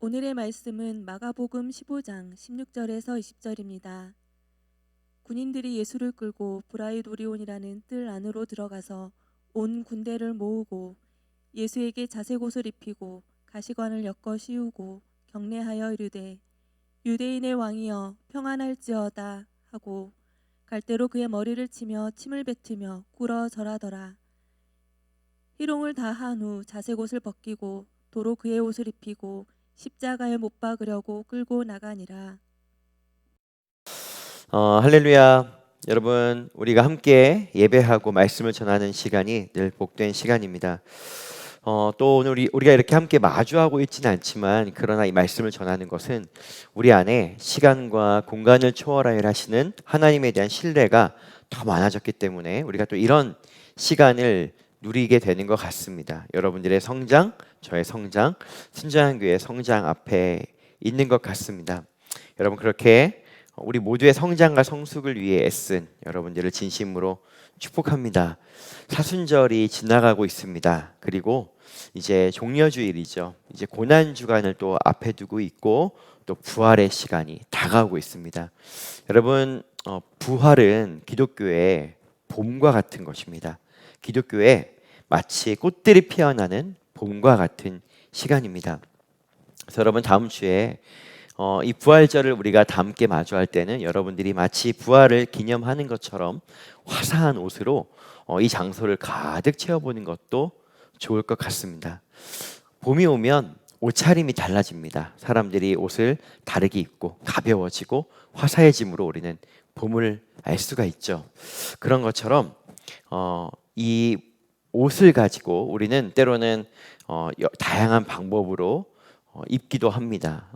오늘의 말씀은 마가복음 15장 16절에서 20절입니다. 군인들이 예수를 끌고 브라이도리온이라는 뜰 안으로 들어가서 온 군대를 모으고 예수에게 자색옷을 입히고 가시관을 엮어 씌우고 경례하여 이르되 유대인의 왕이여 평안할지어다 하고 갈대로 그의 머리를 치며 침을 뱉으며 꿇어 절하더라. 희롱을 다 한 후 자색옷을 벗기고 도로 그의 옷을 입히고 십자가에 못 박으려고 끌고 나가니라. 할렐루야. 여러분, 우리가 함께 예배하고 말씀을 전하는 시간이 늘 복된 시간입니다. 또 오늘 우리가 이렇게 함께 마주하고 있지는 않지만, 그러나 이 말씀을 전하는 것은 우리 안에 시간과 공간을 초월하여 하시는 하나님에 대한 신뢰가 더 많아졌기 때문에 우리가 또 이런 시간을 누리게 되는 것 같습니다. 여러분들의 성장, 저의 성장, 순자한 교회의 성장 앞에 있는 것 같습니다. 여러분, 그렇게 우리 모두의 성장과 성숙을 위해 애쓴 여러분들을 진심으로 축복합니다. 사순절이 지나가고 있습니다. 그리고 이제 종려주일이죠. 이제 고난 주간을 또 앞에 두고 있고 또 부활의 시간이 다가오고 있습니다. 여러분, 부활은 기독교의 봄과 같은 것입니다. 기독교에 마치 꽃들이 피어나는 봄과 같은 시간입니다. 그래서 여러분, 다음 주에 이 부활절을 우리가 다 함께 마주할 때는 여러분들이 마치 부활을 기념하는 것처럼 화사한 옷으로 이 장소를 가득 채워보는 것도 좋을 것 같습니다. 봄이 오면 옷차림이 달라집니다. 사람들이 옷을 다르게 입고 가벼워지고 화사해짐으로 우리는 봄을 알 수가 있죠. 그런 것처럼 이 옷을 가지고 우리는 때로는 다양한 방법으로 입기도 합니다.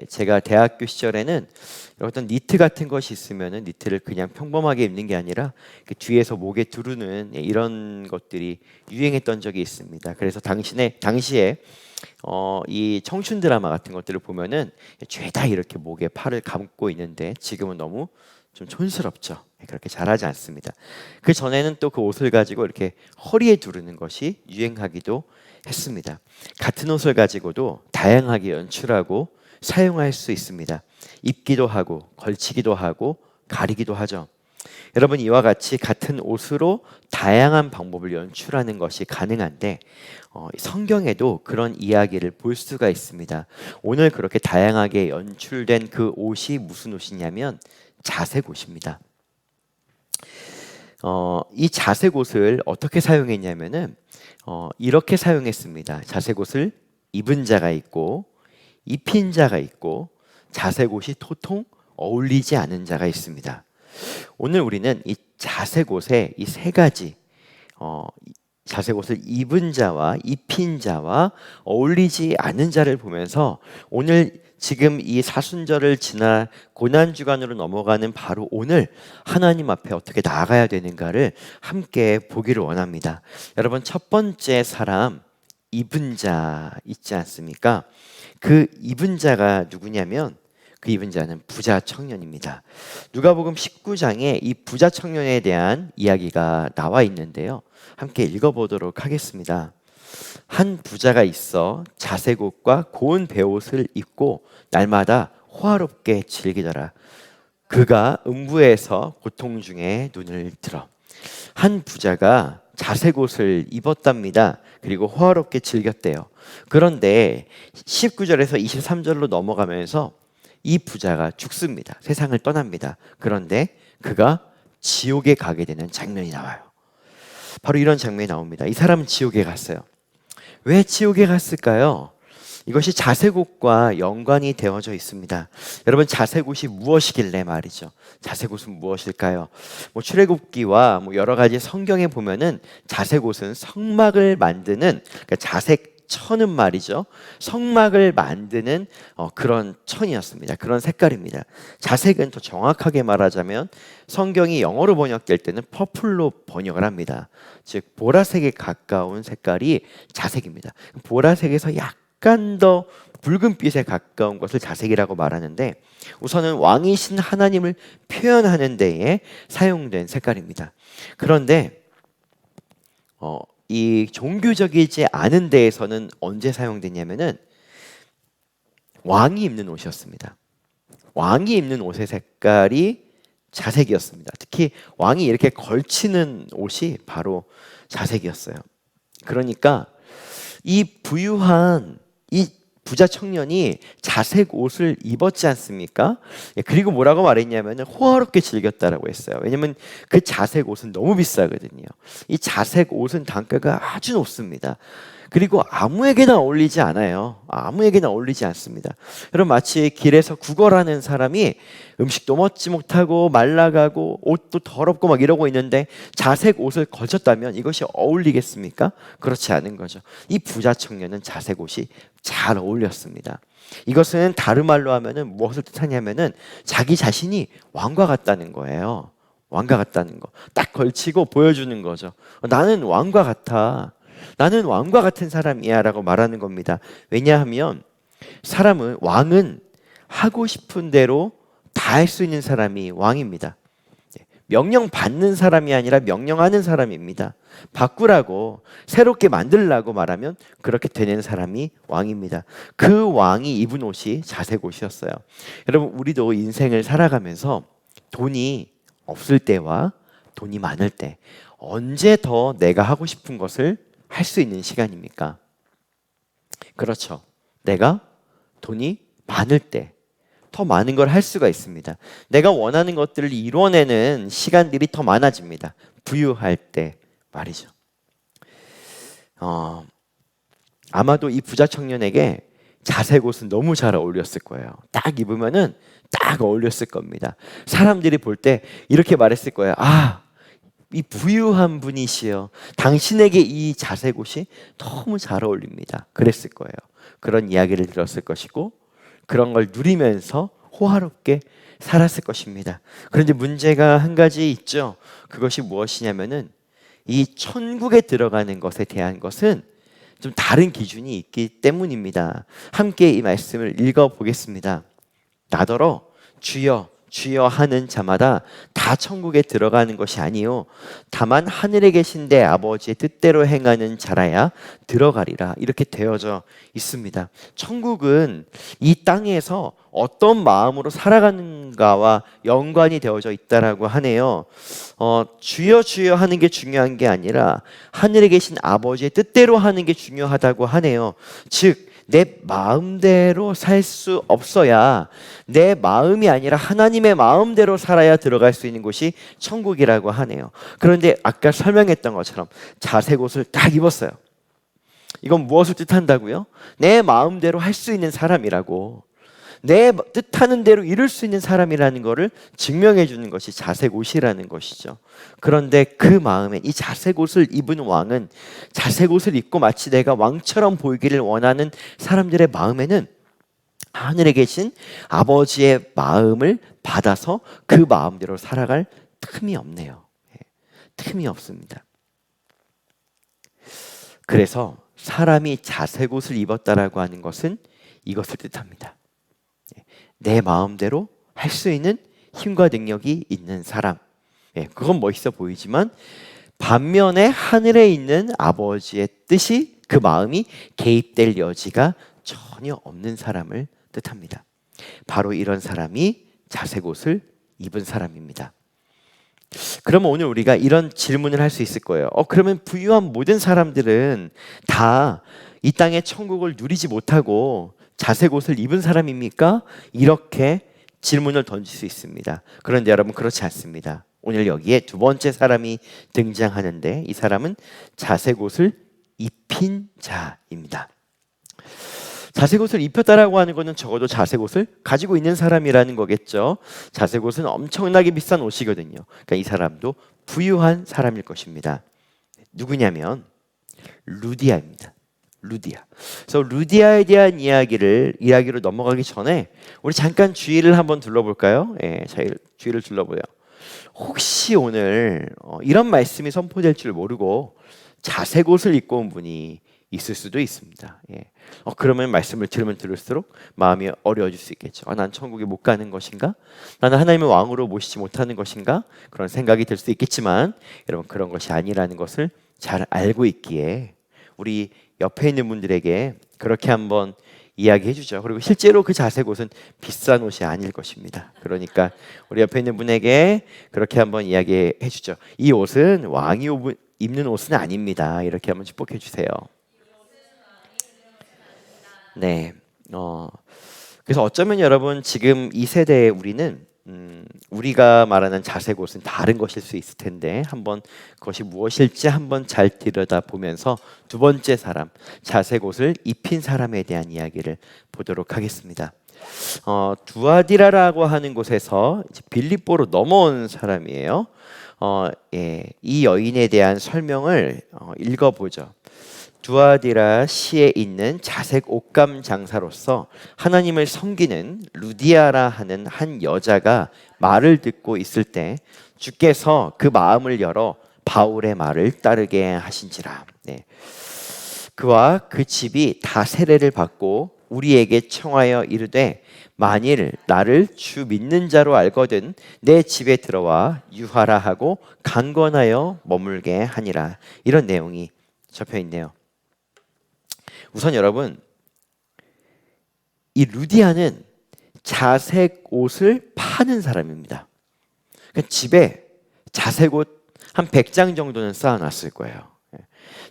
제가 대학교 시절에는 어떤 니트 같은 것이 있으면은 니트를 그냥 평범하게 입는 게 아니라 그 뒤에서 목에 두르는 이런 것들이 유행했던 적이 있습니다. 그래서 당시에 이 청춘 드라마 같은 것들을 보면은 죄다 이렇게 목에 팔을 감고 있는데 지금은 너무 좀 촌스럽죠. 그렇게 잘하지 않습니다. 그 전에는 또 그 옷을 가지고 이렇게 허리에 두르는 것이 유행하기도 했습니다. 같은 옷을 가지고도 다양하게 연출하고 사용할 수 있습니다. 입기도 하고 걸치기도 하고 가리기도 하죠. 여러분, 이와 같이 같은 옷으로 다양한 방법을 연출하는 것이 가능한데 성경에도 그런 이야기를 볼 수가 있습니다. 오늘 그렇게 다양하게 연출된 그 옷이 무슨 옷이냐면 자색 옷입니다. 이 자색 옷을 어떻게 사용했냐면은 이렇게 사용했습니다. 자색 옷을 입은 자가 있고 입힌 자가 있고 자색 옷이 도통 어울리지 않은 자가 있습니다. 오늘 우리는 이 자색 옷의 이 세 가지 자색 옷을 입은 자와 입힌 자와 어울리지 않은 자를 보면서 오늘 지금 이 사순절을 지나 고난주간으로 넘어가는 바로 오늘 하나님 앞에 어떻게 나아가야 되는가를 함께 보기를 원합니다. 여러분, 첫 번째 사람 입은 자 있지 않습니까? 그 입은 자가 누구냐면 그 입은 자는 부자 청년입니다. 누가복음 19장에 이 부자 청년에 대한 이야기가 나와 있는데요. 함께 읽어보도록 하겠습니다. 한 부자가 있어 자색 옷과 고운 베옷을 입고 날마다 호화롭게 즐기더라. 그가 음부에서 고통 중에 눈을 들어. 한 부자가 자색 옷을 입었답니다. 그리고 호화롭게 즐겼대요. 그런데 19절에서 23절로 넘어가면서 이 부자가 죽습니다. 세상을 떠납니다. 그런데 그가 지옥에 가게 되는 장면이 나와요. 바로 이런 장면이 나옵니다. 이 사람은 지옥에 갔어요. 왜 지옥에 갔을까요? 이것이 자색옷과 연관이 되어져 있습니다. 여러분, 자색옷이 무엇이길래 말이죠? 자색옷은 무엇일까요? 출애굽기와 여러 가지 성경에 보면은 자색옷은 성막을 만드는, 그러니까 자색천은 말이죠. 성막을 만드는 그런 천이었습니다. 그런 색깔입니다. 자색은 더 정확하게 말하자면 성경이 영어로 번역될 때는 퍼플로 번역을 합니다. 즉 보라색에 가까운 색깔이 자색입니다. 보라색에서 약간 더 붉은빛에 가까운 것을 자색이라고 말하는데 우선은 왕이신 하나님을 표현하는 데에 사용된 색깔입니다. 그런데 이 종교적이지 않은 데에서는 언제 사용되냐면은 왕이 입는 옷이었습니다. 왕이 입는 옷의 색깔이 자색이었습니다. 특히 왕이 이렇게 걸치는 옷이 바로 자색이었어요. 그러니까 이 부유한 이 부자 청년이 자색 옷을 입었지 않습니까? 그리고 뭐라고 말했냐면 호화롭게 즐겼다라고 했어요. 왜냐면 그 자색 옷은 너무 비싸거든요. 이 자색 옷은 단가가 아주 높습니다. 그리고 아무에게나 어울리지 않아요. 아무에게나 어울리지 않습니다. 여러분, 마치 길에서 구걸하는 사람이 음식도 먹지 못하고 말라가고 옷도 더럽고 막 이러고 있는데 자색 옷을 걸쳤다면 이것이 어울리겠습니까? 그렇지 않은 거죠. 이 부자 청년은 자색 옷이 잘 어울렸습니다. 이것은 다른 말로 하면은 무엇을 뜻하냐면은 자기 자신이 왕과 같다는 거예요. 왕과 같다는 거. 딱 걸치고 보여주는 거죠. 나는 왕과 같아. 나는 왕과 같은 사람이야 라고 말하는 겁니다. 왜냐하면 왕은 하고 싶은 대로 다 할 수 있는 사람이 왕입니다. 명령 받는 사람이 아니라 명령하는 사람입니다. 바꾸라고, 새롭게 만들라고 말하면 그렇게 되는 사람이 왕입니다. 그 왕이 입은 옷이 자색 옷이었어요. 여러분, 우리도 인생을 살아가면서 돈이 없을 때와 돈이 많을 때 언제 더 내가 하고 싶은 것을 할 수 있는 시간입니까? 그렇죠. 내가 돈이 많을 때 더 많은 걸 할 수가 있습니다. 내가 원하는 것들을 이뤄내는 시간들이 더 많아집니다. 부유할 때 말이죠. 아마도 이 부자 청년에게 자색 옷은 너무 잘 어울렸을 거예요. 딱 입으면은 딱 어울렸을 겁니다. 사람들이 볼 때 이렇게 말했을 거예요. 이 부유한 분이시여, 당신에게 이 자색 옷이 너무 잘 어울립니다. 그랬을 거예요. 그런 이야기를 들었을 것이고 그런 걸 누리면서 호화롭게 살았을 것입니다. 그런데 문제가 한 가지 있죠. 그것이 무엇이냐면은 이 천국에 들어가는 것에 대한 것은 좀 다른 기준이 있기 때문입니다. 함께 이 말씀을 읽어보겠습니다. 나더러 주여 주여 하는 자마다 다 천국에 들어가는 것이 아니요 다만 하늘에 계신 내 아버지의 뜻대로 행하는 자라야 들어가리라. 이렇게 되어져 있습니다. 천국은 이 땅에서 어떤 마음으로 살아가는가와 연관이 되어져 있다라고 하네요. 주여 주여 하는 게 중요한 게 아니라 하늘에 계신 아버지의 뜻대로 하는 게 중요하다고 하네요. 즉 내 마음대로 살 수 없어야, 내 마음이 아니라 하나님의 마음대로 살아야 들어갈 수 있는 곳이 천국이라고 하네요. 그런데 아까 설명했던 것처럼 자색 옷을 딱 입었어요. 이건 무엇을 뜻한다고요? 내 마음대로 할 수 있는 사람이라고, 내 뜻하는 대로 이룰 수 있는 사람이라는 것을 증명해 주는 것이 자색 옷이라는 것이죠. 그런데 그 마음에 이 자색 옷을 입은 왕은 자색 옷을 입고 마치 내가 왕처럼 보이기를 원하는 사람들의 마음에는 하늘에 계신 아버지의 마음을 받아서 그 마음대로 살아갈 틈이 없네요. 틈이 없습니다. 그래서 사람이 자색 옷을 입었다라고 하는 것은 이것을 뜻합니다. 내 마음대로 할 수 있는 힘과 능력이 있는 사람. 그건 멋있어 보이지만 반면에 하늘에 있는 아버지의 뜻이, 그 마음이 개입될 여지가 전혀 없는 사람을 뜻합니다. 바로 이런 사람이 자색 옷을 입은 사람입니다. 그러면 오늘 우리가 이런 질문을 할 수 있을 거예요. 그러면 부유한 모든 사람들은 다 이 땅의 천국을 누리지 못하고 자색 옷을 입은 사람입니까? 이렇게 질문을 던질 수 있습니다. 그런데 여러분, 그렇지 않습니다. 오늘 여기에 두 번째 사람이 등장하는데 이 사람은 자색 옷을 입힌 자입니다. 자색 옷을 입혔다라고 하는 것은 적어도 자색 옷을 가지고 있는 사람이라는 거겠죠. 자색 옷은 엄청나게 비싼 옷이거든요. 그러니까 이 사람도 부유한 사람일 것입니다. 누구냐면 루디아입니다. 루디아. 그래서 루디아에 대한 이야기로 넘어가기 전에 우리 잠깐 주위를 한번 둘러볼까요? 주위를 둘러보요. 혹시 오늘 이런 말씀이 선포될 줄 모르고 자색 옷을 입고 온 분이 있을 수도 있습니다. 그러면 말씀을 들으면 들을수록 마음이 어려워질 수 있겠죠. 난 천국에 못 가는 것인가? 나는 하나님의 왕으로 모시지 못하는 것인가? 그런 생각이 들 수 있겠지만 여러분, 그런 것이 아니라는 것을 잘 알고 있기에 우리 옆에 있는 분들에게 그렇게 한번 이야기해 주죠. 그리고 실제로 그 자색 옷은 비싼 옷이 아닐 것입니다. 그러니까 우리 옆에 있는 분에게 그렇게 한번 이야기해 주죠. 이 옷은 왕이 입는 옷은 아닙니다. 이렇게 한번 축복해 주세요. 네. 그래서 어쩌면 여러분 지금 이 세대에 우리는 우리가 말하는 자색 옷은 다른 것일 수 있을 텐데 한번 그것이 무엇일지 한번 잘 들여다 보면서 두 번째 사람, 자색 옷을 입힌 사람에 대한 이야기를 보도록 하겠습니다. 두아디라라고 하는 곳에서 이제 빌립보로 넘어온 사람이에요. 이 여인에 대한 설명을 읽어보죠. 두아디라 시에 있는 자색 옷감 장사로서 하나님을 섬기는 루디아라 하는 한 여자가 말을 듣고 있을 때 주께서 그 마음을 열어 바울의 말을 따르게 하신지라. 네. 그와 그 집이 다 세례를 받고 우리에게 청하여 이르되 만일 나를 주 믿는 자로 알거든 내 집에 들어와 유하라 하고 강권하여 머물게 하니라. 이런 내용이 적혀 있네요. 우선 여러분, 이 루디아는 자색 옷을 파는 사람입니다. 그러니까 집에 자색 옷 한 100장 정도는 쌓아놨을 거예요.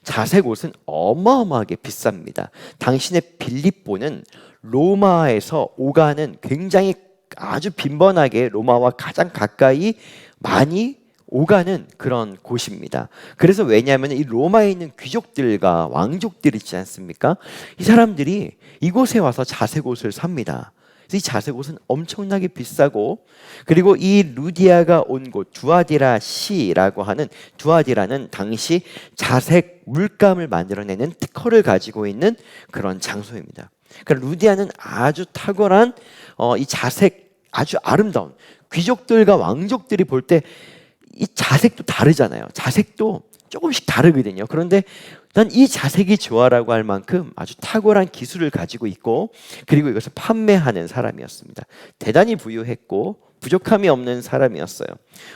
자색 옷은 어마어마하게 비쌉니다. 당신의 빌립보는 로마에서 오가는 굉장히 아주 빈번하게 로마와 가장 가까이 많이 오가는 그런 곳입니다. 그래서 왜냐하면 이 로마에 있는 귀족들과 왕족들 있지 않습니까? 이 사람들이 이곳에 와서 자색 옷을 삽니다. 그래서 이 자색 옷은 엄청나게 비싸고, 그리고 이 루디아가 온 곳 두아디라 시라고 하는, 두아디라는 당시 자색 물감을 만들어내는 특허를 가지고 있는 그런 장소입니다. 그러니까 루디아는 아주 탁월한 이 자색, 아주 아름다운 귀족들과 왕족들이 볼 때 이 자색도 다르잖아요. 자색도 조금씩 다르거든요. 그런데 난 이 자색이 좋아라고 할 만큼 아주 탁월한 기술을 가지고 있고, 그리고 이것을 판매하는 사람이었습니다. 대단히 부유했고 부족함이 없는 사람이었어요.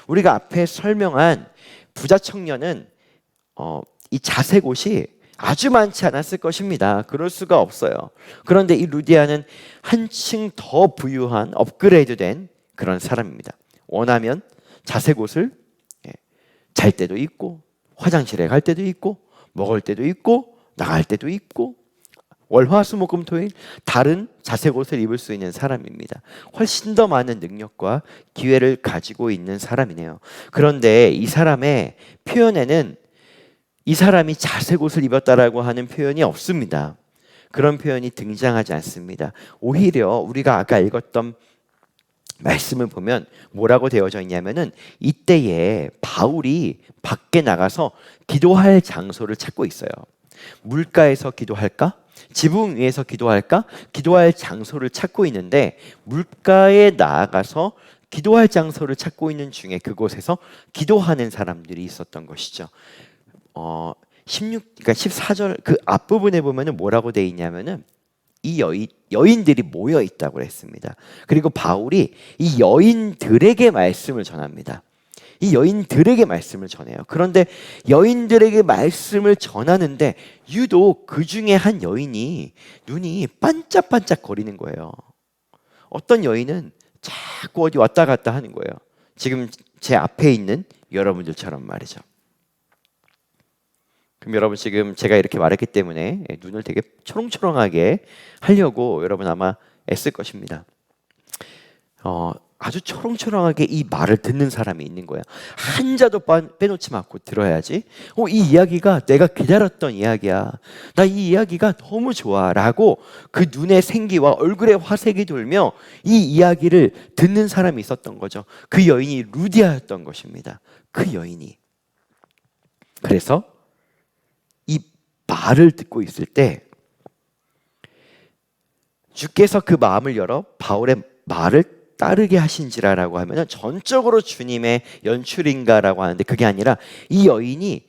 우리가 앞에 설명한 부자 청년은 이 자색 옷이 아주 많지 않았을 것입니다. 그럴 수가 없어요. 그런데 이 루디아는 한층 더 부유한 업그레이드된 그런 사람입니다. 원하면 자색 옷을 잘 때도 입고, 화장실에 갈 때도 입고, 먹을 때도 입고, 나갈 때도 입고, 월화수목금토일 다른 자색 옷을 입을 수 있는 사람입니다. 훨씬 더 많은 능력과 기회를 가지고 있는 사람이네요. 그런데 이 사람의 표현에는 이 사람이 자색 옷을 입었다라고 하는 표현이 없습니다. 그런 표현이 등장하지 않습니다. 오히려 우리가 아까 읽었던 말씀을 보면 뭐라고 되어져 있냐면은 이때에 바울이 밖에 나가서 기도할 장소를 찾고 있어요. 물가에서 기도할까? 지붕 위에서 기도할까? 기도할 장소를 찾고 있는데, 물가에 나아가서 기도할 장소를 찾고 있는 중에 그곳에서 기도하는 사람들이 있었던 것이죠. 16, 그러니까 14절 그 앞부분에 보면은 뭐라고 돼 있냐면은 이 여인들이 모여 있다고 했습니다. 그리고 바울이 이 여인들에게 말씀을 전합니다. 이 여인들에게 말씀을 전해요. 그런데 여인들에게 말씀을 전하는데 유독 그 중에 한 여인이 눈이 반짝반짝 거리는 거예요. 어떤 여인은 자꾸 어디 왔다 갔다 하는 거예요. 지금 제 앞에 있는 여러분들처럼 말이죠. 그럼 여러분 지금 제가 이렇게 말했기 때문에 눈을 되게 초롱초롱하게 하려고 여러분 아마 애쓸 것입니다. 아주 초롱초롱하게 이 말을 듣는 사람이 있는 거야. 한자도 빼놓지 않고 들어야지. 이 이야기가 내가 기다렸던 이야기야. 나 이 이야기가 너무 좋아 라고 그 눈의 생기와 얼굴에 화색이 돌며 이 이야기를 듣는 사람이 있었던 거죠. 그 여인이 루디아였던 것입니다. 그 여인이. 그래서 이 말을 듣고 있을 때 주께서 그 마음을 열어 바울의 말을 따르게 하신지라라고 하면은 전적으로 주님의 연출인가라고 하는데, 그게 아니라 이 여인이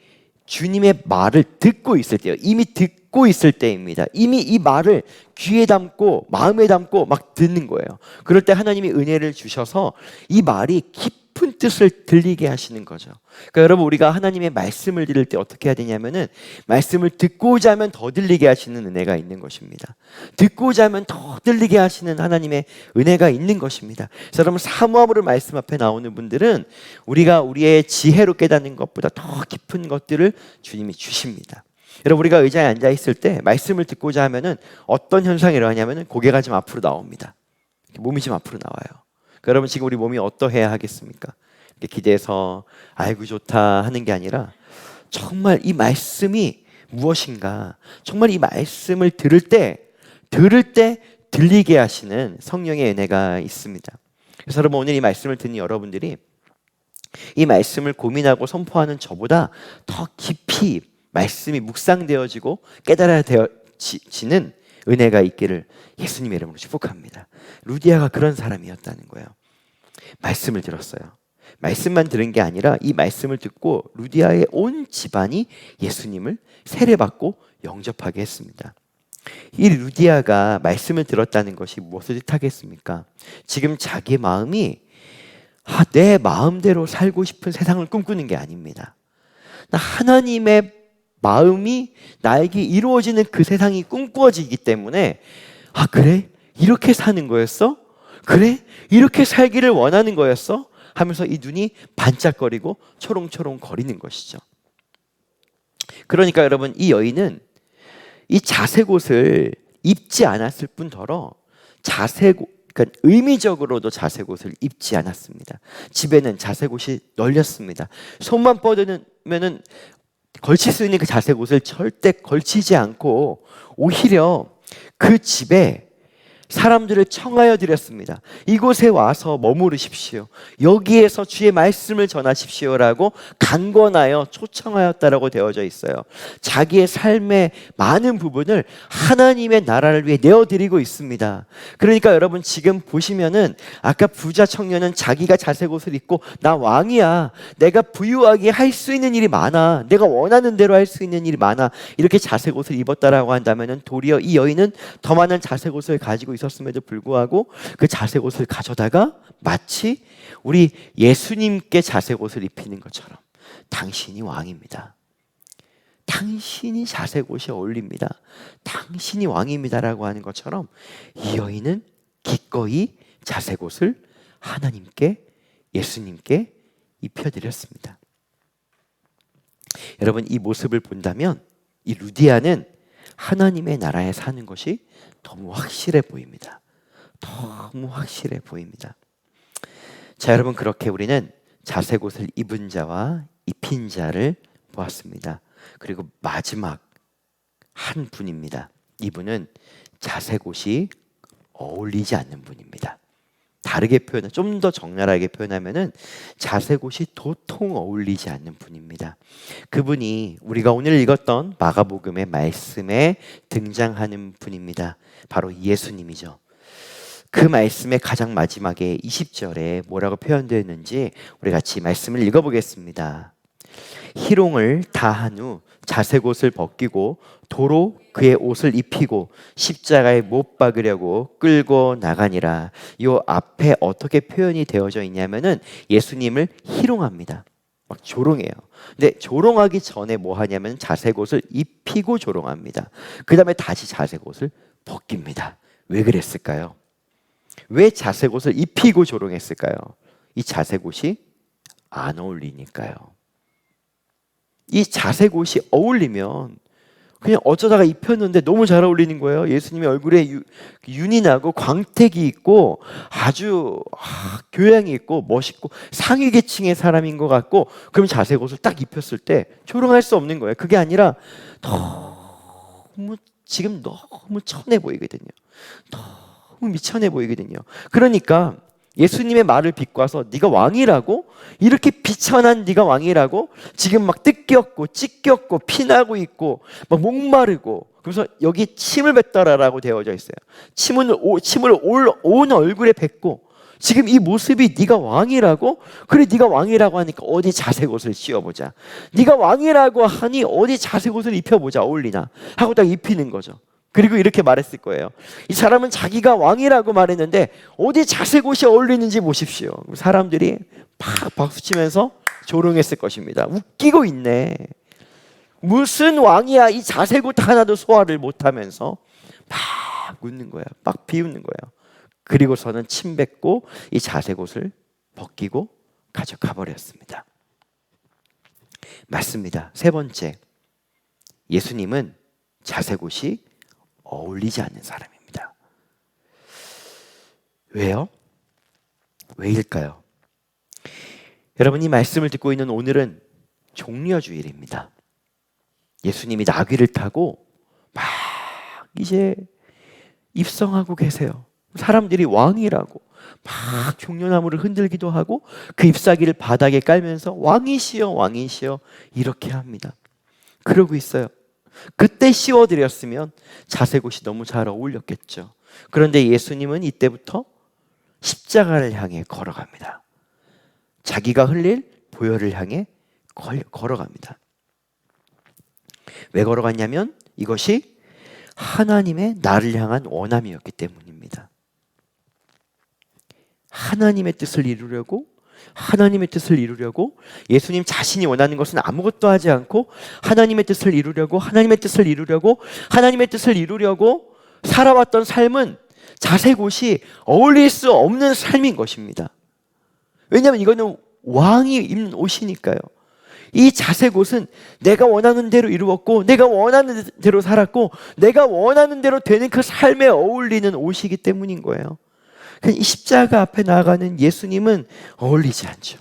주님의 말을 듣고 있을 때요. 이미 듣고 있을 때입니다. 이미 이 말을 귀에 담고 마음에 담고 막 듣는 거예요. 그럴 때 하나님이 은혜를 주셔서 이 말이 깊이 깊은 뜻을 들리게 하시는 거죠. 그러니까 여러분, 우리가 하나님의 말씀을 들을 때 어떻게 해야 되냐면은 말씀을 듣고자 하면 더 들리게 하시는 은혜가 있는 것입니다. 듣고자 하면 더 들리게 하시는 하나님의 은혜가 있는 것입니다. 그래서 여러분, 사모함으로 말씀 앞에 나오는 분들은 우리가 우리의 지혜로 깨닫는 것보다 더 깊은 것들을 주님이 주십니다. 여러분, 우리가 의자에 앉아 있을 때 말씀을 듣고자 하면은 어떤 현상이 일어나냐면은 고개가 좀 앞으로 나옵니다. 몸이 좀 앞으로 나와요. 그러니까 여러분, 지금 우리 몸이 어떠해야 하겠습니까? 이렇게 기대서 아이고 좋다 하는 게 아니라 정말 이 말씀이 무엇인가, 정말 이 말씀을 들을 때 들리게 하시는 성령의 은혜가 있습니다. 그래서 여러분, 오늘 이 말씀을 듣는 여러분들이 이 말씀을 고민하고 선포하는 저보다 더 깊이 말씀이 묵상되어지고 깨달아야 되어지는 은혜가 있기를 예수님의 이름으로 축복합니다. 루디아가 그런 사람이었다는 거예요. 말씀을 들었어요. 말씀만 들은 게 아니라 이 말씀을 듣고 루디아의 온 집안이 예수님을 세례받고 영접하게 했습니다. 이 루디아가 말씀을 들었다는 것이 무엇을 뜻하겠습니까? 지금 자기 마음이 내 마음대로 살고 싶은 세상을 꿈꾸는 게 아닙니다. 하나님의 마음이 나에게 이루어지는 그 세상이 꿈꾸어지기 때문에 그래? 이렇게 사는 거였어? 그래? 이렇게 살기를 원하는 거였어? 하면서 이 눈이 반짝거리고 초롱초롱 거리는 것이죠. 그러니까 여러분, 이 여인은 이 자색옷을 입지 않았을 뿐더러 그러니까 의미적으로도 자색옷을 입지 않았습니다. 집에는 자색옷이 널렸습니다. 손만 뻗으면은 걸칠 수 있는 그 자색옷을 절대 걸치지 않고 오히려 그 집에 사람들을 청하여 드렸습니다. 이곳에 와서 머무르십시오. 여기에서 주의 말씀을 전하십시오라고 간권하여 초청하였다라고 되어져 있어요. 자기의 삶의 많은 부분을 하나님의 나라를 위해 내어드리고 있습니다. 그러니까 여러분, 지금 보시면은 아까 부자 청년은 자기가 자색옷을 입고 나 왕이야, 내가 부유하게 할 수 있는 일이 많아, 내가 원하는 대로 할 수 있는 일이 많아, 이렇게 자색옷을 입었다라고 한다면은 도리어 이 여인은 더 많은 자색옷을 가지고 있었음에도 불구하고 그 자색옷을 가져다가 마치 우리 예수님께 자색옷을 입히는 것처럼 당신이 왕입니다, 당신이 자색옷이 어울립니다, 당신이 왕입니다라고 하는 것처럼 이 여인은 기꺼이 자색옷을 하나님께, 예수님께 입혀드렸습니다. 여러분, 이 모습을 본다면 이 루디아는 하나님의 나라에 사는 것이 너무 확실해 보입니다. 너무 확실해 보입니다. 자, 여러분, 그렇게 우리는 자색옷을 입은 자와 입힌 자를 보았습니다. 그리고 마지막 한 분입니다. 이분은 자색옷이 어울리지 않는 분입니다. 다르게 표현, 좀 더 적나라하게 표현하면은 자색옷이 도통 어울리지 않는 분입니다. 그분이 우리가 오늘 읽었던 마가복음의 말씀에 등장하는 분입니다. 바로 예수님이죠. 그 말씀의 가장 마지막에 20절에 뭐라고 표현되어 있는지 우리 같이 말씀을 읽어보겠습니다. 희롱을 다한 후 자색옷을 벗기고 도로 그의 옷을 입히고 십자가에 못 박으려고 끌고 나가니라. 이 앞에 어떻게 표현이 되어져 있냐면은 예수님을 희롱합니다. 막 조롱해요. 근데 조롱하기 전에 뭐 하냐면 자색옷을 입히고 조롱합니다. 그 다음에 다시 자색옷을 벗깁니다. 왜 그랬을까요? 왜 자색옷을 입히고 조롱했을까요? 이 자색옷이 안 어울리니까요. 이 자색옷이 어울리면 그냥 어쩌다가 입혔는데 너무 잘 어울리는 거예요. 예수님의 얼굴에 윤이 나고 광택이 있고 아주 교양이 있고 멋있고 상위 계층의 사람인 것 같고, 그럼 자색옷을 딱 입혔을 때 조롱할 수 없는 거예요. 그게 아니라 너무 천해 보이거든요. 너무 미천해 보이거든요. 그러니까 예수님의 말을 비꼬아서 네가 왕이라고? 이렇게 비천한 네가 왕이라고? 지금 막 뜯겼고 찢겼고 피나고 있고 막 목마르고, 그래서 여기 침을 뱉더라라고 되어져 있어요. 침을 온 얼굴에 뱉고 지금 이 모습이 네가 왕이라고? 그래, 네가 왕이라고 하니까 어디 자색옷을 씌워보자. 네가 왕이라고 하니 어디 자색옷을 입혀보자, 어울리나 하고 딱 입히는 거죠. 그리고 이렇게 말했을 거예요. 이 사람은 자기가 왕이라고 말했는데 어디 자색옷이 어울리는지 보십시오. 사람들이 팍 박수치면서 조롱했을 것입니다. 웃기고 있네. 무슨 왕이야, 이 자색옷 하나도 소화를 못하면서 막 웃는 거야. 막 비웃는 거예요. 그리고서는 침 뱉고 이 자색옷을 벗기고 가져가 버렸습니다. 맞습니다. 세 번째, 예수님은 자색옷이 어울리지 않는 사람입니다. 왜요? 왜일까요? 여러분, 이 말씀을 듣고 있는 오늘은 종려주일입니다. 예수님이 나귀를 타고 막 이제 입성하고 계세요. 사람들이 왕이라고 막 종려나무를 흔들기도 하고 그 잎사귀를 바닥에 깔면서 왕이시여 왕이시여 이렇게 합니다. 그러고 있어요. 그때 씌워드렸으면 자색옷이 너무 잘 어울렸겠죠. 그런데 예수님은 이때부터 십자가를 향해 걸어갑니다. 자기가 흘릴 보혈을 향해 걸어갑니다. 왜 걸어갔냐면 이것이 하나님의 나를 향한 원함이었기 때문입니다. 하나님의 뜻을 이루려고 예수님 자신이 원하는 것은 아무것도 하지 않고 하나님의 뜻을 이루려고 살아왔던 삶은 자색옷이 어울릴 수 없는 삶인 것입니다. 왜냐하면 이거는 왕이 입는 옷이니까요. 이 자색옷은 내가 원하는 대로 이루었고 내가 원하는 대로 살았고 내가 원하는 대로 되는 그 삶에 어울리는 옷이기 때문인 거예요. 이 십자가 앞에 나아가는 예수님은 어울리지 않죠.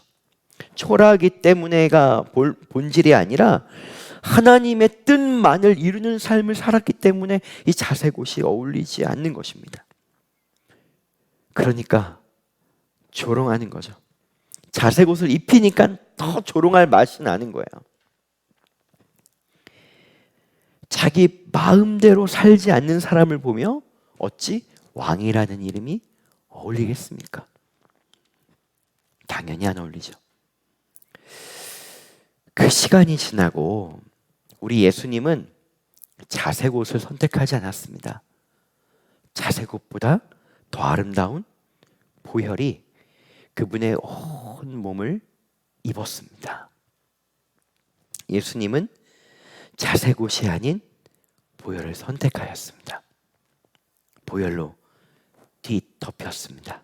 초라하기 때문에가 본질이 아니라 하나님의 뜻만을 이루는 삶을 살았기 때문에 이 자색옷이 어울리지 않는 것입니다. 그러니까 조롱하는 거죠. 자색옷을 입히니까 더 조롱할 맛이 나는 거예요. 자기 마음대로 살지 않는 사람을 보며 어찌 왕이라는 이름이 어울리겠습니까? 당연히 안 어울리죠. 그 시간이 지나고 우리 예수님은 자색옷을 선택하지 않았습니다. 자색옷보다 더 아름다운 보혈이 그분의 온 몸을 입었습니다. 예수님은 자색옷이 아닌 보혈을 선택하였습니다. 보혈로 뒤덮였습니다.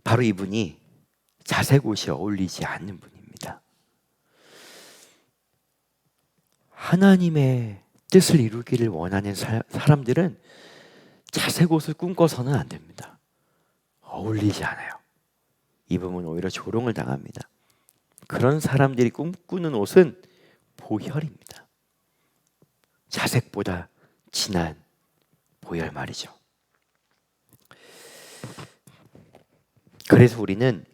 바로 이분이 자색옷이 어울리지 않는 분입니다. 하나님의 뜻을 이루기를 원하는 사람들은 자색옷을 꿈꿔서는 안 됩니다. 어울리지 않아요. 입으면 오히려 조롱을 당합니다. 그런 사람들이 꿈꾸는 옷은 보혈입니다. 자색보다 진한 보혈 말이죠. 그래서 우리는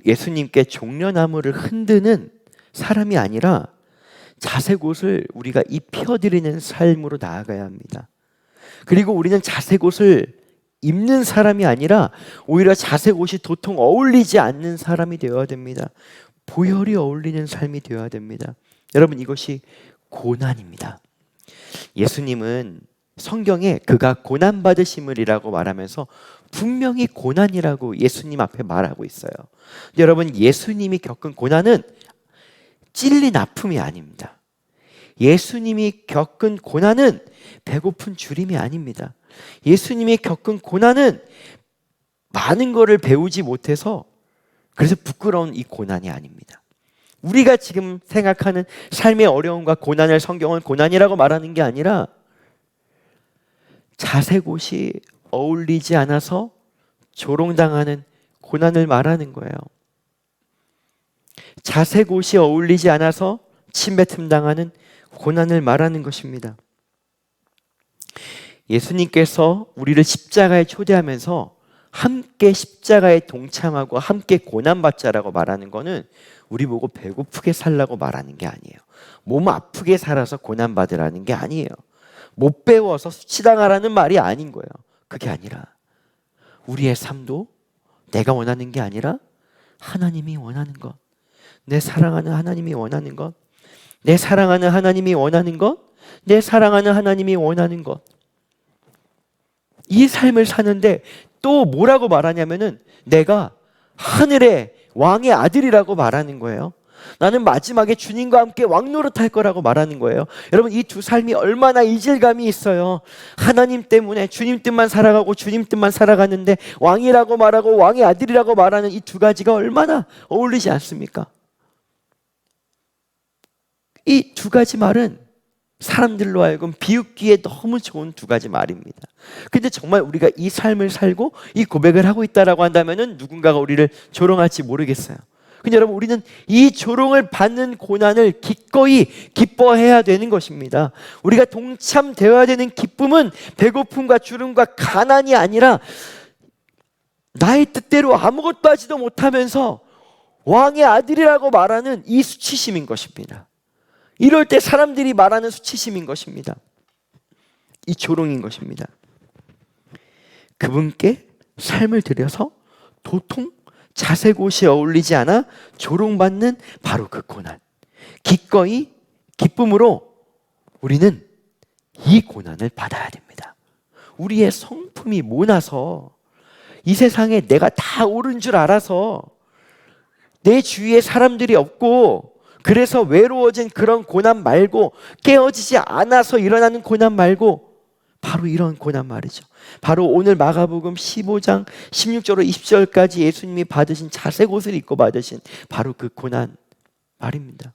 예수님께 종려나무를 흔드는 사람이 아니라 자색옷을 우리가 입혀드리는 삶으로 나아가야 합니다. 그리고 우리는 자색옷을 입는 사람이 아니라 오히려 자색옷이 도통 어울리지 않는 사람이 되어야 됩니다. 보혈이 어울리는 삶이 되어야 됩니다. 여러분, 이것이 고난입니다. 예수님은 성경에 그가 고난받으심을이라고 말하면서 분명히 고난이라고 예수님 앞에 말하고 있어요. 여러분, 예수님이 겪은 고난은 찔린 아픔이 아닙니다. 예수님이 겪은 고난은 배고픈 주림이 아닙니다. 예수님이 겪은 고난은 많은 것을 배우지 못해서 그래서 부끄러운 이 고난이 아닙니다. 우리가 지금 생각하는 삶의 어려움과 고난을 성경은 고난이라고 말하는 게 아니라 자색옷이 어울리지 않아서 조롱당하는 고난을 말하는 거예요. 자색옷이 어울리지 않아서 침뱉음 당하는 고난을 말하는 것입니다. 예수님께서 우리를 십자가에 초대하면서 함께 십자가에 동참하고 함께 고난받자라고 말하는 것은 우리 보고 배고프게 살라고 말하는 게 아니에요. 몸 아프게 살아서 고난받으라는 게 아니에요. 못 배워서 수치당하라는 말이 아닌 거예요. 그게 아니라 우리의 삶도 내가 원하는 게 아니라 하나님이 원하는 것, 내 사랑하는 하나님이 원하는 것, 내 사랑하는 하나님이 원하는 것, 내 사랑하는 하나님이 원하는 것. 이 삶을 사는데 또 뭐라고 말하냐면은 내가 하늘의 왕의 아들이라고 말하는 거예요. 나는 마지막에 주님과 함께 왕노릇할 거라고 말하는 거예요. 여러분, 이 두 삶이 얼마나 이질감이 있어요. 하나님 때문에 주님 뜻만 살아가고 주님 뜻만 살아가는데 왕이라고 말하고 왕의 아들이라고 말하는 이 두 가지가 얼마나 어울리지 않습니까? 이 두 가지 말은 사람들로 하여금 비웃기에 너무 좋은 두 가지 말입니다. 근데 정말 우리가 이 삶을 살고 이 고백을 하고 있다라고 한다면은 누군가가 우리를 조롱할지 모르겠어요. 근데 여러분, 우리는 이 조롱을 받는 고난을 기꺼이 기뻐해야 되는 것입니다. 우리가 동참되어야 되는 기쁨은 배고픔과 주름과 가난이 아니라 나의 뜻대로 아무것도 하지도 못하면서 왕의 아들이라고 말하는 이 수치심인 것입니다. 이럴 때 사람들이 말하는 수치심인 것입니다. 이 조롱인 것입니다. 그분께 삶을 들여서 도통 자색옷이 어울리지 않아 조롱받는 바로 그 고난. 기꺼이 기쁨으로 우리는 이 고난을 받아야 됩니다. 우리의 성품이 모나서 이 세상에 내가 다 옳은 줄 알아서 내 주위에 사람들이 없고 그래서 외로워진 그런 고난 말고, 깨어지지 않아서 일어나는 고난 말고 바로 이런 고난 말이죠. 바로 오늘 마가복음 15장 16절로 20절까지 예수님이 받으신 자색 옷을 입고 받으신 바로 그 고난 말입니다.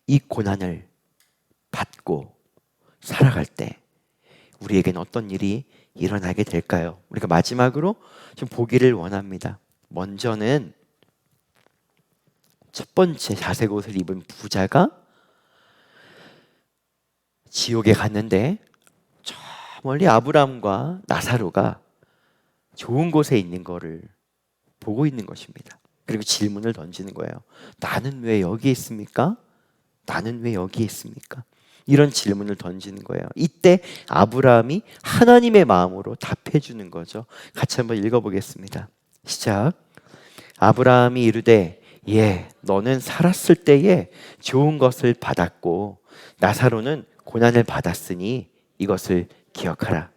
이 고난을 받고 살아갈 때 우리에게는 어떤 일이 일어나게 될까요? 우리가 마지막으로 좀 보기를 원합니다. 먼저는 첫 번째 자색 옷을 입은 부자가 지옥에 갔는데 저 멀리 아브라함과 나사로가 좋은 곳에 있는 거를 보고 있는 것입니다. 그리고 질문을 던지는 거예요. 나는 왜 여기 있습니까? 나는 왜 여기 있습니까? 이런 질문을 던지는 거예요. 이때 아브라함이 하나님의 마음으로 답해 주는 거죠. 같이 한번 읽어보겠습니다. 시작. 아브라함이 이르되 예, 너는 살았을 때에 좋은 것을 받았고 나사로는 고난을 받았으니 이것을 기억하라.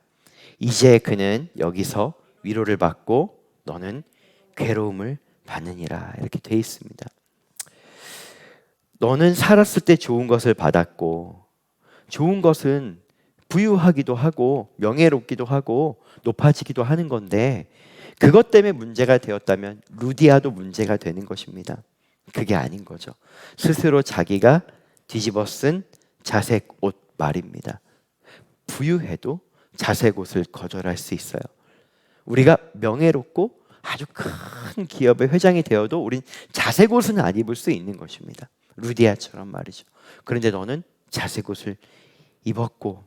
이제 그는 여기서 위로를 받고 너는 괴로움을 받느니라. 이렇게 돼 있습니다. 너는 살았을 때 좋은 것을 받았고, 좋은 것은 부유하기도 하고 명예롭기도 하고 높아지기도 하는 건데, 그것 때문에 문제가 되었다면 루디아도 문제가 되는 것입니다. 그게 아닌 거죠. 스스로 자기가 뒤집어 쓴 자색 옷 말입니다. 부유해도 자색 옷을 거절할 수 있어요. 우리가 명예롭고 아주 큰 기업의 회장이 되어도 우린 자색 옷은 안 입을 수 있는 것입니다. 루디아처럼 말이죠. 그런데 너는 자색 옷을 입었고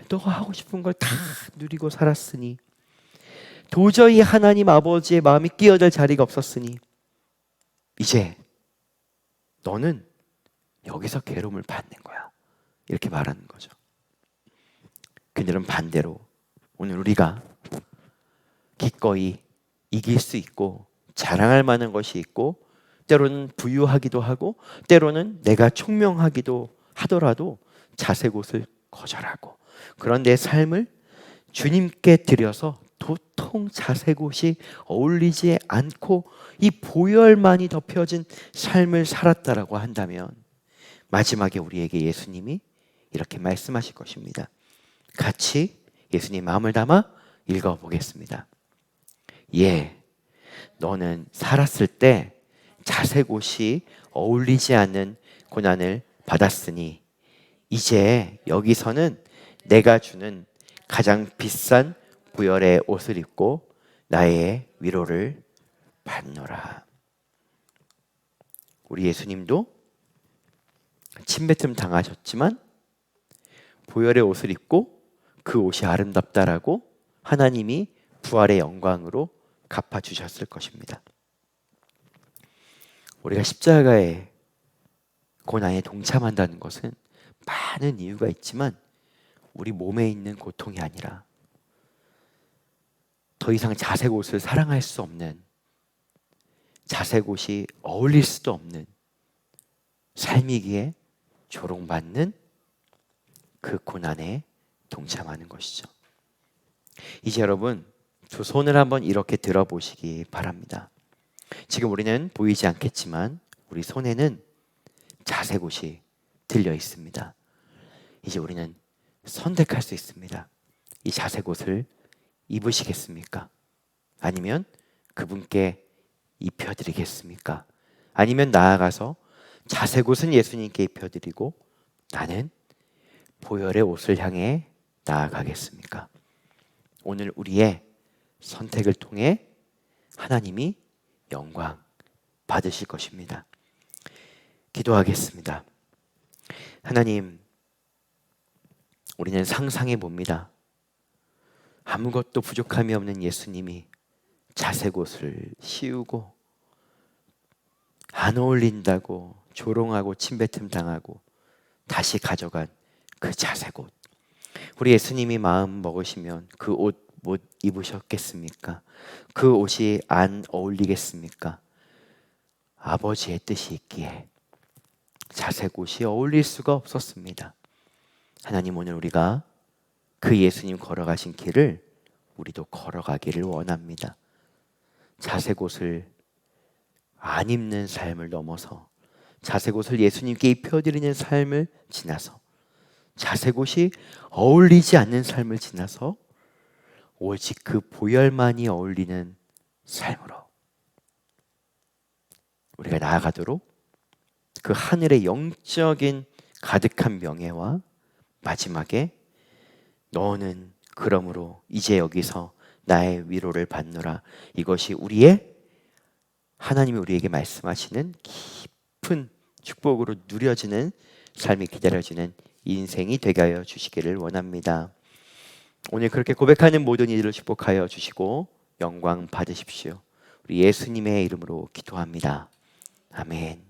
너가 하고 싶은 걸 다 누리고 살았으니, 도저히 하나님 아버지의 마음이 끼어들 자리가 없었으니 이제 너는 여기서 괴로움을 받는 거야. 이렇게 말하는 거죠. 그들은 반대로 오늘 우리가 기꺼이 이길 수 있고 자랑할 만한 것이 있고 때로는 부유하기도 하고 때로는 내가 총명하기도 하더라도 자색 옷을 거절하고 그런 내 삶을 주님께 드려서 도통 자색 옷이 어울리지 않고 이 보혈만이 덮여진 삶을 살았다라고 한다면 마지막에 우리에게 예수님이 이렇게 말씀하실 것입니다. 같이 예수님 마음을 담아 읽어보겠습니다. 예, 너는 살았을 때 자색 옷이 어울리지 않는 고난을 받았으니 이제 여기서는 내가 주는 가장 비싼 부열의 옷을 입고 나의 위로를 받노라. 우리 예수님도 침뱉음 당하셨지만 보혈의 옷을 입고 그 옷이 아름답다라고 하나님이 부활의 영광으로 갚아주셨을 것입니다. 우리가 십자가의 고난에 동참한다는 것은 많은 이유가 있지만 우리 몸에 있는 고통이 아니라 더 이상 자색 옷을 사랑할 수 없는, 자색 옷이 어울릴 수도 없는 삶이기에 조롱받는 그 고난에 동참하는 것이죠. 이제 여러분 두 손을 한번 이렇게 들어보시기 바랍니다. 지금 우리는 보이지 않겠지만 우리 손에는 자색옷이 들려 있습니다. 이제 우리는 선택할 수 있습니다. 이 자색옷을 입으시겠습니까? 아니면 그분께 입혀드리겠습니까? 아니면 나아가서 자색옷은 예수님께 입혀드리고 나는 보혈의 옷을 향해 나아가겠습니까? 오늘 우리의 선택을 통해 하나님이 영광 받으실 것입니다. 기도하겠습니다. 하나님, 우리는 상상해 봅니다. 아무것도 부족함이 없는 예수님이 자색옷을 씌우고 안 어울린다고 조롱하고 침뱉음 당하고 다시 가져간 그 자색옷. 우리 예수님이 마음 먹으시면 그 옷 못 입으셨겠습니까? 그 옷이 안 어울리겠습니까? 아버지의 뜻이 있기에 자색옷이 어울릴 수가 없었습니다. 하나님, 오늘 우리가 그 예수님 걸어가신 길을 우리도 걸어가기를 원합니다. 자색옷을 안 입는 삶을 넘어서 자색옷을 예수님께 입혀드리는 삶을 지나서 자색옷이 어울리지 않는 삶을 지나서 오직 그 보혈만이 어울리는 삶으로 우리가 나아가도록 그 하늘의 영적인 가득한 명예와 마지막에 너는 그러므로 이제 여기서 나의 위로를 받노라, 이것이 우리의 하나님이 우리에게 말씀하시는 깊은 축복으로 누려지는 삶이 기다려지는 인생이 되게 하여 주시기를 원합니다. 오늘 그렇게 고백하는 모든 이들을 축복하여 주시고 영광 받으십시오. 우리 예수님의 이름으로 기도합니다. 아멘.